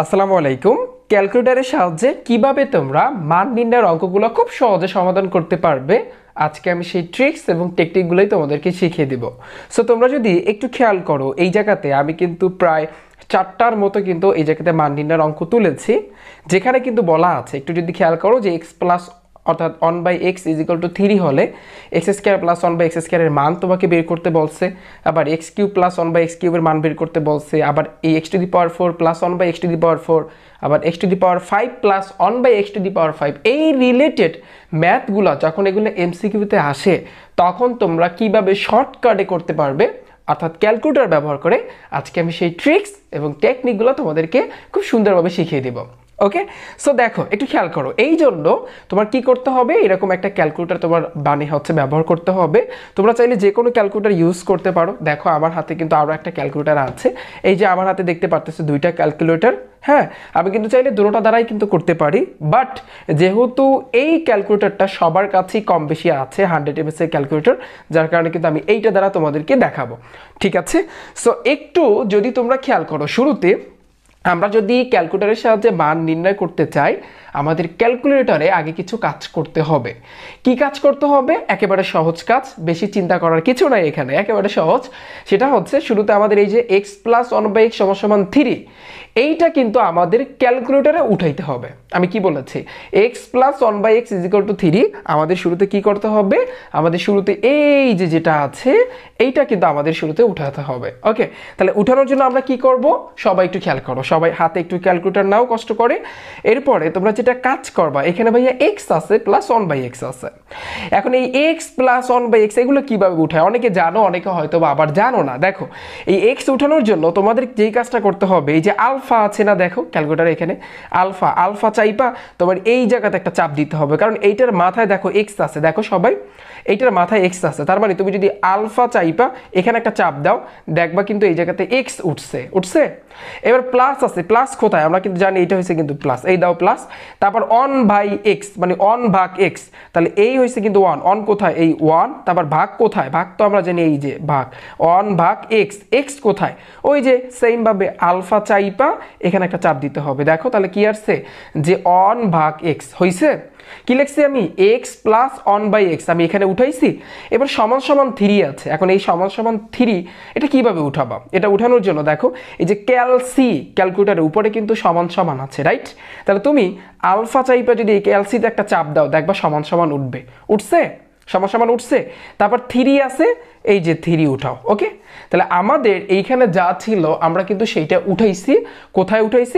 আসসালামু আলাইকুম। ক্যালকুলেটরের সাহায্যে কিভাবে তোমরা মান নির্ণয়ের অঙ্কগুলো খুব সহজে সমাধান করতে পারবে, আজকে আমি সেই ট্রিক্স এবং টেকনিকগুলোই তোমাদেরকে শিখিয়ে দিব। সো তোমরা যদি একটু খেয়াল করো, এই জায়গাতে আমি কিন্তু প্রায় 4টার মতো কিন্তু এই জায়গাতে মান নির্ণয়ের অঙ্ক তুলেছি, যেখানে কিন্তু বলা আছে, একটু যদি খেয়াল করো, যে এক্স প্লাস অর্থাৎ 1/x = 3 হলে x² + 1/x² এর মান তোমাকে বের করতে বলছে, আবার x³ + 1/x³ এর মান বের করতে বলছে, আবার এই x⁴ + 1/x⁴, আবার x⁵ + 1/x⁵। এই রিলেটেড ম্যাথগুলো যখন এগুলো এমসিকিউতে আসে, তখন তোমরা কিভাবে শর্টকাটে করতে পারবে অর্থাৎ ক্যালকুলেটর ব্যবহার করে, আজকে আমি সেই ট্রিক্স এবং টেকনিকগুলো তোমাদেরকে খুব সুন্দরভাবে শিখিয়ে দেব। ওকে, সো দেখো একটু খেয়াল করো, এই জন্য তোমার কি করতে হবে, এরকম একটা ক্যালকুলেটর তোমার ব্যবহার করতে হবে। তোমরা চাইলে যে কোনো ক্যালকুলেটর ইউজ করতে পারো। দেখো আমার হাতে কিন্তু আরও একটা ক্যালকুলেটর আছে, এই যে আমার হাতে দেখতে পারতেছো 2টা ক্যালকুলেটর। হ্যাঁ, আমি কিন্তু চাইলে দুটোটা দ্বারাই কিন্তু করতে পারি, বাট যেহেতু এই ক্যালকুলেটরটা সবার কাছেই কম বেশি আছে, 100 MHz এর ক্যালকুলেটর, যার কারণে কিন্তু আমি এইটা দ্বারা তোমাদেরকে দেখাবো। ঠিক আছে, সো একটু যদি তোমরা খেয়াল করো, শুরুতে আমরা যদি ক্যালকুলেটরের সাহায্যে মান নির্ণয় করতে চাই, আমাদের ক্যালকুলেটরে আগে কিছু কাজ করতে হবে। কি কাজ করতে হবে? একেবারে সহজ কাজ, বেশি চিন্তা করার কিছু নাই এখানে, একেবারে সহজ। সেটা হচ্ছে, শুরুতে আমাদের এই যে x + 1/x = 3, এইটা কিন্তু আমাদের ক্যালকুলেটরে উঠাইতে হবে। আমি কি বলেছি? x + 1/x = 3, আমাদের শুরুতে কি করতে হবে? আমাদের শুরুতে এই যে যেটা আছে, এইটা কিন্তু আমাদের শুরুতে উঠাতে হবে। ওকে, তাহলে উঠানোর জন্য আমরা কি করব? সবাই একটু খেয়াল করো, সবাই হাতে একটু ক্যালকুলেটর নাও কষ্ট করে। এরপরে তোমরা যেটা কাজ করবা, এখানে ভাইয়া x আছে প্লাস 1/x আছে। এখন এই x + 1/x এগুলো কিভাবে উঠায়? অনেকে জানো, অনেকে হয়তো বা আবার জানো না। দেখো, এই x উঠানোর জন্য তোমাদের যেই কাজটা করতে হবে, এই যে আলফা আছে না, দেখো ক্যালকুলেটরে এখানে আলফা চাইপা তোমার এই জায়গাতে একটা চাপ দিতে হবে, কারণ এইটার মাথায় দেখো x আছে। দেখো সবাই, এইটার মাথায় x আছে, তার মানে তুমি যদি আলফা চাইপা এখানে একটা চাপ দাও, দেখবা কিন্তু এই জায়গাতে x উঠছে। এবার প্লাস আছে, প্লাস কোথায়? আমরা কিন্তু জানি এটা হয়েছে কিন্তু প্লাস, এই দাও প্লাস, তারপর 1/x মানে 1/x, তাহলে এই হয়েছে কিন্তু 1 কোথায়? এই 1, তারপর ভাগ কোথায়? ভাগ তো আমরা জানি এই যে ভাগ 1/x, x কোথায়? ওই যে সেম ভাবে আলফা চাইপা এখানে একটা চাপ দিতে হবে। দেখো তাহলে কি আসছে, যে 1/x হয়েছে। কি লিখছি আমি? x + 1/x আমি এখানে উঠাইছি। এবার সমান সমান 3 আছে। এখন এই সমান সমান 3 এটা কিভাবে উঠাবা? এটা উঠানোর জন্য দেখো, এই যে ক্যালকুলেটরের উপরে কিন্তু সমান সমান আছে, রাইট? তাহলে তুমি আলফা চাইপা যদি এই ক্যালসিতে একটা চাপ দাও, দেখবা সমান সমান উঠবে। উঠছে? সমান সমান উঠছে। তারপর 3 আছে, এই যে 3 উঠাও। ওকে, তাহলে আমাদের এইখানে যা ছিল আমরা কিন্তু সেইটা উঠাইছি। কোথায় উঠাইছি?